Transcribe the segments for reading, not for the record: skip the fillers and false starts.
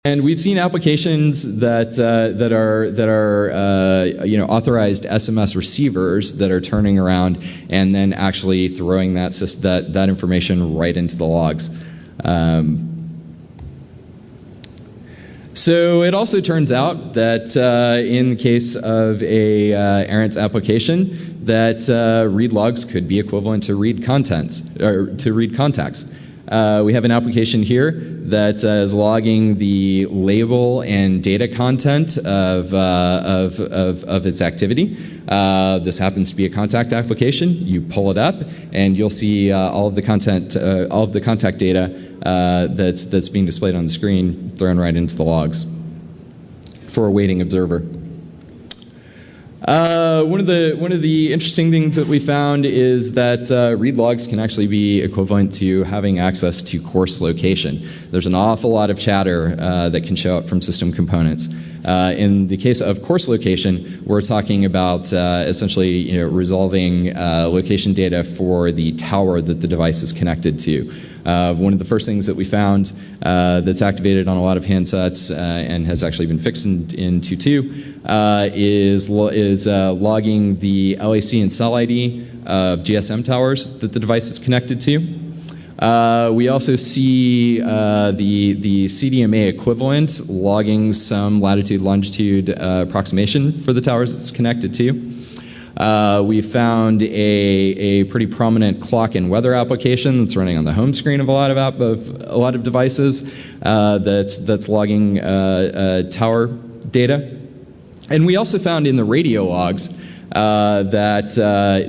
And we've seen applications that are authorized SMS receivers that are turning around and then actually throwing that information right into the logs. So it also turns out that in the case of a arent application, that read logs could be equivalent to read contents or to read contacts. We have an application here that is logging the label and data content of its activity. This happens to be a contact application. You pull it up, and you'll see all of the content, all of the contact data that's being displayed on the screen thrown right into the logs for a waiting observer. One of the interesting things that we found is that read logs can actually be equivalent to having access to course location. There's an awful lot of chatter that can show up from system components. In the case of course location, we're talking about essentially resolving location data for the tower that the device is connected to. One of the first things that we found that's activated on a lot of handsets and has actually been fixed in 2.2 is logging the LAC and cell ID of GSM towers that the device is connected to. We also see the CDMA equivalent logging some latitude-longitude approximation for the towers it's connected to. We found a pretty prominent clock and weather application that's running on the home screen of a lot of devices that's logging tower data. And we also found in the radio logs that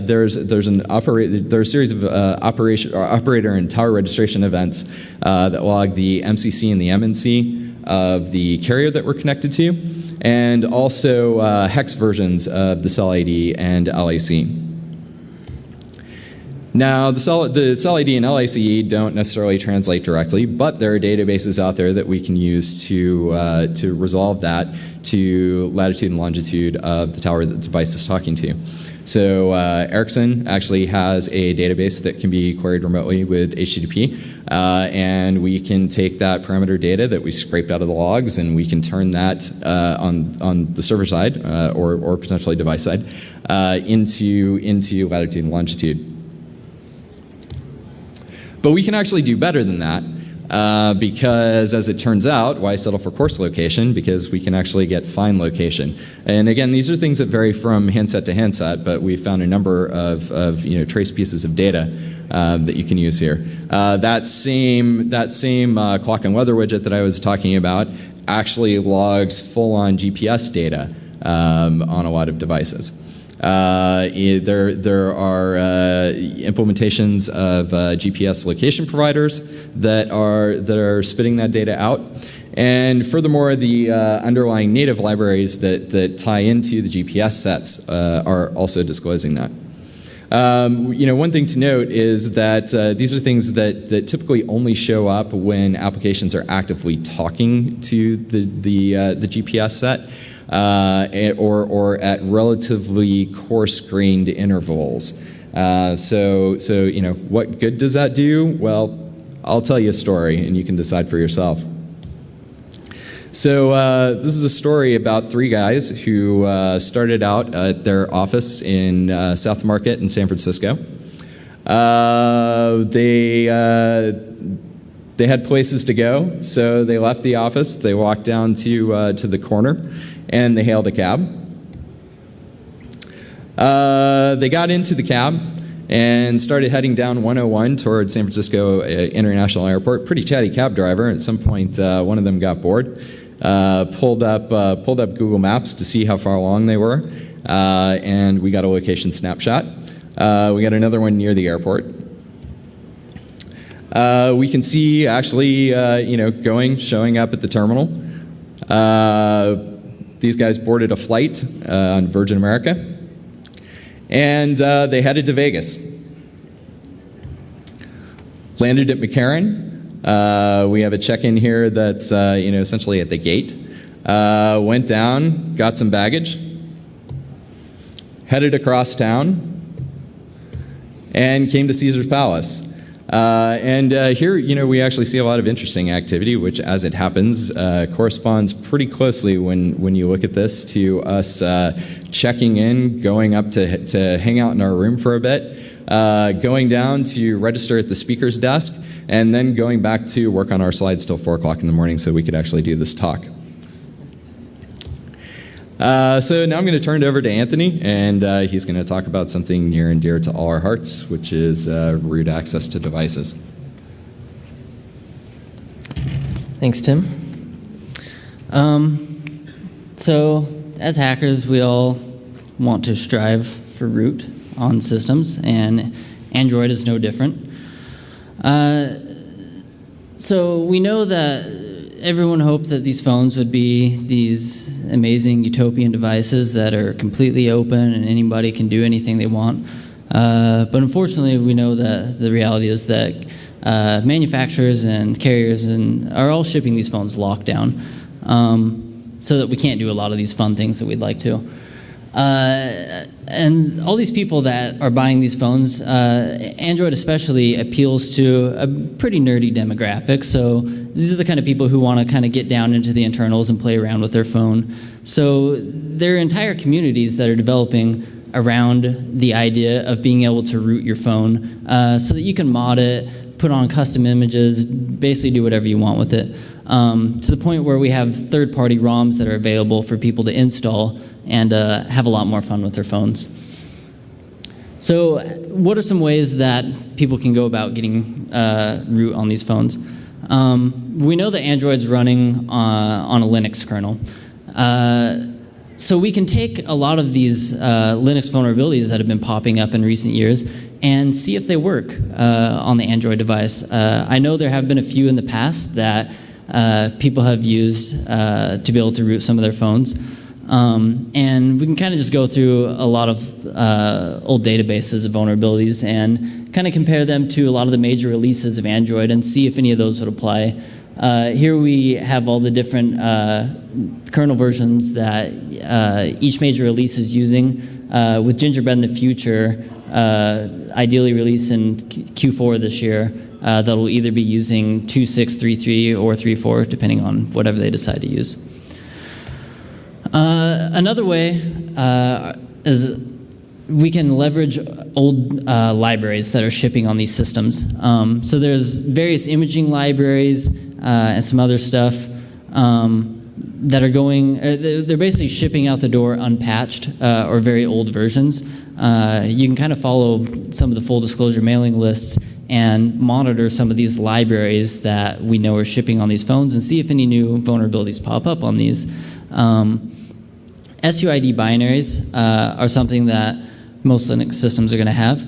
there's a series of operator and tower registration events that log the MCC and the MNC of the carrier that we're connected to, and also hex versions of the cell ID and LAC. Now, the cell ID and LAC don't necessarily translate directly, but there are databases out there that we can use to resolve that to latitude and longitude of the tower that the device is talking to. So Richardson actually has a database that can be queried remotely with HTTP, and we can take that parameter data that we scraped out of the logs, and we can turn that on the server side or potentially device side into latitude and longitude. But we can actually do better than that because, as it turns out, why settle for course location? Because we can actually get fine location. And again, these are things that vary from handset to handset, but we found a number of trace pieces of data that you can use here. That same clock and weather widget that I was talking about actually logs full-on GPS data on a lot of devices. There are implementations of GPS location providers that are spitting that data out, and furthermore, the underlying native libraries that tie into the GPS sets are also disclosing that. One thing to note is that these are things that typically only show up when applications are actively talking to the GPS set. Or at relatively coarse-grained intervals. So what good does that do? Well, I'll tell you a story, and you can decide for yourself. So this is a story about three guys who started out at their office in South Market in San Francisco. They had places to go, so they left the office. They walked down to the corner, and they hailed a cab. They got into the cab and started heading down 101 toward San Francisco International Airport. Pretty chatty cab driver. At some point, one of them got bored, pulled up Google Maps to see how far along they were, and we got a location snapshot. We got another one near the airport. We can see actually, showing up at the terminal. These guys boarded a flight on Virgin America, and they headed to Vegas. Landed at McCarran. We have a check-in here that's essentially at the gate. Went down, got some baggage, headed across town, and came to Caesar's Palace. Here, we actually see a lot of interesting activity, which, as it happens, corresponds pretty closely when you look at this to us checking in, going up to hang out in our room for a bit, going down to register at the speaker's desk, and then going back to work on our slides till 4 o'clock in the morning so we could actually do this talk. So now I'm going to turn it over to Anthony, and he's going to talk about something near and dear to all our hearts, which is root access to devices. Thanks, Tim. So as hackers, we all want to strive for root on systems, and Android is no different. So we know that everyone hoped that these phones would be these amazing utopian devices that are completely open and anybody can do anything they want. But unfortunately, we know that the reality is that manufacturers and carriers are all shipping these phones locked down, so that we can't do a lot of these fun things that we'd like to. And all these people that are buying these phones, Android especially appeals to a pretty nerdy demographic. So these are the kind of people who want to kind of get down into the internals and play around with their phone. So there are entire communities that are developing around the idea of being able to root your phone so that you can mod it, put on custom images, basically do whatever you want with it. To the point where we have third-party ROMs that are available for people to install and have a lot more fun with their phones. So what are some ways that people can go about getting root on these phones? We know that Android's running on a Linux kernel. So we can take a lot of these Linux vulnerabilities that have been popping up in recent years and see if they work on the Android device. I know there have been a few in the past that people have used to be able to root some of their phones. And we can kind of just go through a lot of old databases of vulnerabilities and kind of compare them to a lot of the major releases of Android and see if any of those would apply. Here we have all the different kernel versions that each major release is using, with Gingerbread in the future ideally released in Q4 this year. That will either be using 2.6.3.3 or 3.4, depending on whatever they decide to use. Another way is we can leverage old libraries that are shipping on these systems. So there's various imaging libraries and some other stuff that are going, they're basically shipping out the door unpatched or very old versions. You can kind of follow some of the full disclosure mailing lists and monitor some of these libraries that we know are shipping on these phones and see if any new vulnerabilities pop up on these. SUID binaries are something that most Linux systems are going to have.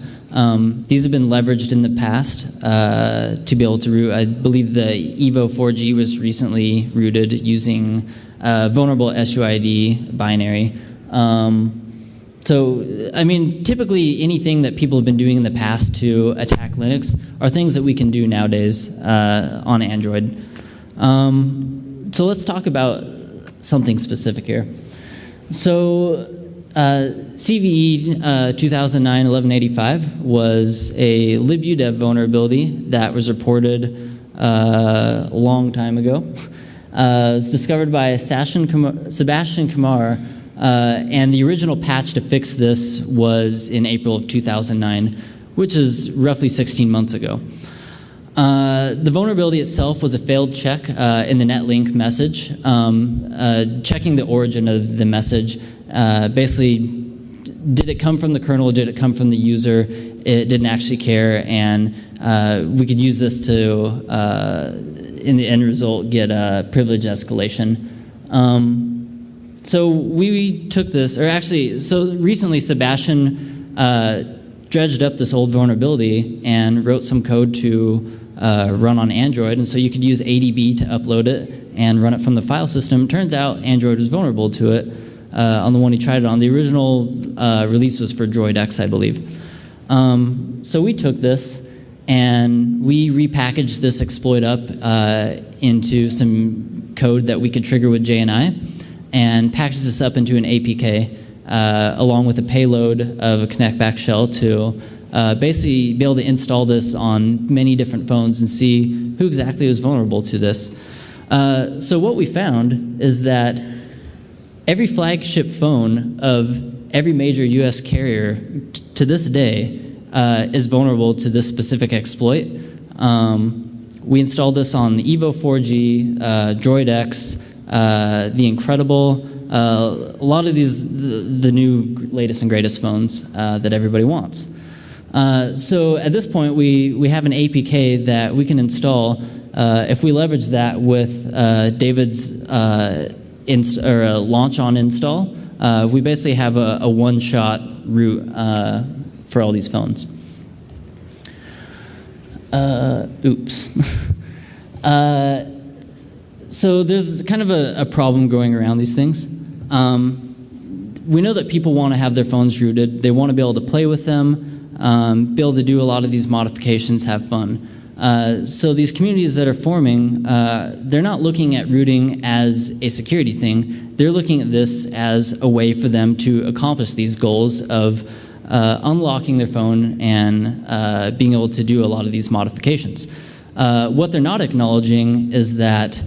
These have been leveraged in the past to be able to root. I believe the Evo 4G was recently rooted using vulnerable SUID binary. So, I mean, typically anything that people have been doing in the past to attack Linux are things that we can do nowadays on Android. So let's talk about something specific here. So CVE 2009-1185 was a libudev vulnerability that was reported a long time ago. It was discovered by Sebastian Kamar, and the original patch to fix this was in April of 2009, which is roughly 16 months ago. The vulnerability itself was a failed check in the netlink message, checking the origin of the message. Basically, did it come from the kernel or did it come from the user? It didn't actually care, and we could use this to, in the end result, get a privilege escalation. So we took this, or actually, so recently Sebastian dredged up this old vulnerability and wrote some code to run on Android, and so you could use ADB to upload it and run it from the file system. Turns out Android was vulnerable to it on the one he tried it on. The original release was for Droid X, I believe. So we took this and we repackaged this exploit up into some code that we could trigger with JNI and packaged this up into an APK along with a payload of a connect back shell to basically be able to install this on many different phones and see who exactly is vulnerable to this. So what we found is that every flagship phone of every major US carrier to this day is vulnerable to this specific exploit. We installed this on the Evo 4G, Droid X, the Incredible, a lot of these, the new latest and greatest phones that everybody wants. So at this point, we have an APK that we can install. If we leverage that with David's launch on install, we basically have a one-shot root for all these phones. Oops. So there's kind of a problem going around these things. We know that people want to have their phones rooted. They want to be able to play with them, be able to do a lot of these modifications, have fun. So these communities that are forming, they're not looking at rooting as a security thing. They're looking at this as a way for them to accomplish these goals of unlocking their phone and being able to do a lot of these modifications. What they're not acknowledging is that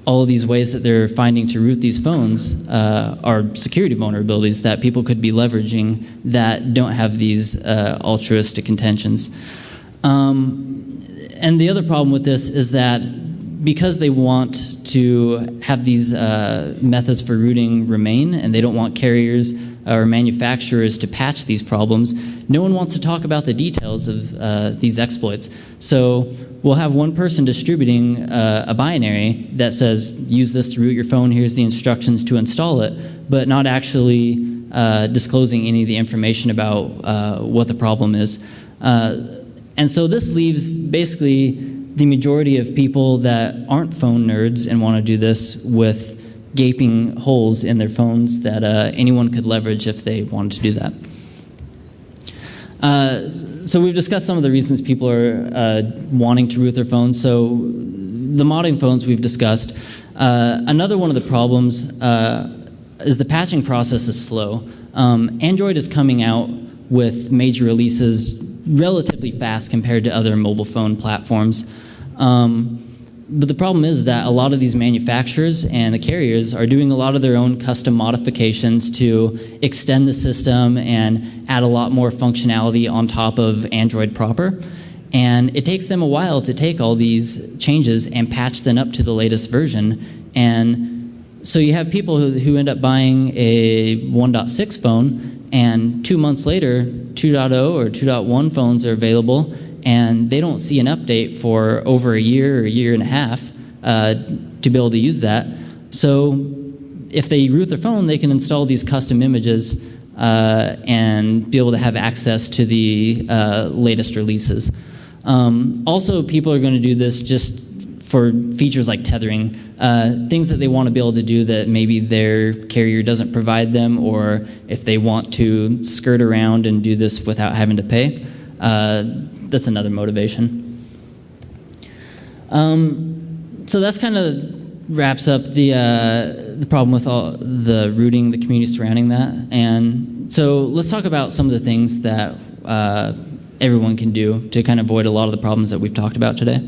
all of these ways that they're finding to root these phones are security vulnerabilities that people could be leveraging that don't have these altruistic intentions. And the other problem with this is that because they want to have these methods for rooting remain, and they don't want carriers or manufacturers to patch these problems, no one wants to talk about the details of these exploits. So we'll have one person distributing a binary that says, use this to root your phone, here's the instructions to install it, but not actually disclosing any of the information about what the problem is. And so this leaves basically the majority of people that aren't phone nerds and want to do this with gaping holes in their phones that anyone could leverage if they wanted to do that. So we've discussed some of the reasons people are wanting to root their phones. So the modding phones we've discussed. Another one of the problems is the patching process is slow. Android is coming out with major releases relatively fast compared to other mobile phone platforms. But the problem is that a lot of these manufacturers and the carriers are doing a lot of their own custom modifications to extend the system and add a lot more functionality on top of Android proper. And it takes them a while to take all these changes and patch them up to the latest version. And so you have people who end up buying a 1.6 phone, and 2 months later, 2.0 or 2.1 phones are available, and they don't see an update for over a year or a year and a half to be able to use that. So if they root their phone, they can install these custom images and be able to have access to the latest releases. Also, people are going to do this just for features like tethering, things that they want to be able to do that maybe their carrier doesn't provide them, or if they want to skirt around and do this without having to pay. That's another motivation. So that's kind of wraps up the problem with all the rooting, the community surrounding that. And so let's talk about some of the things that everyone can do to kind of avoid a lot of the problems that we've talked about today.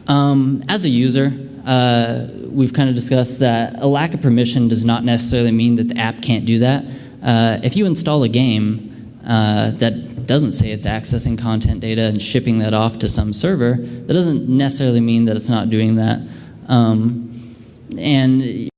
As a user, we've kind of discussed that a lack of permission does not necessarily mean that the app can't do that. If you install a game that doesn't say it's accessing content data and shipping that off to some server, that doesn't necessarily mean that it's not doing that. And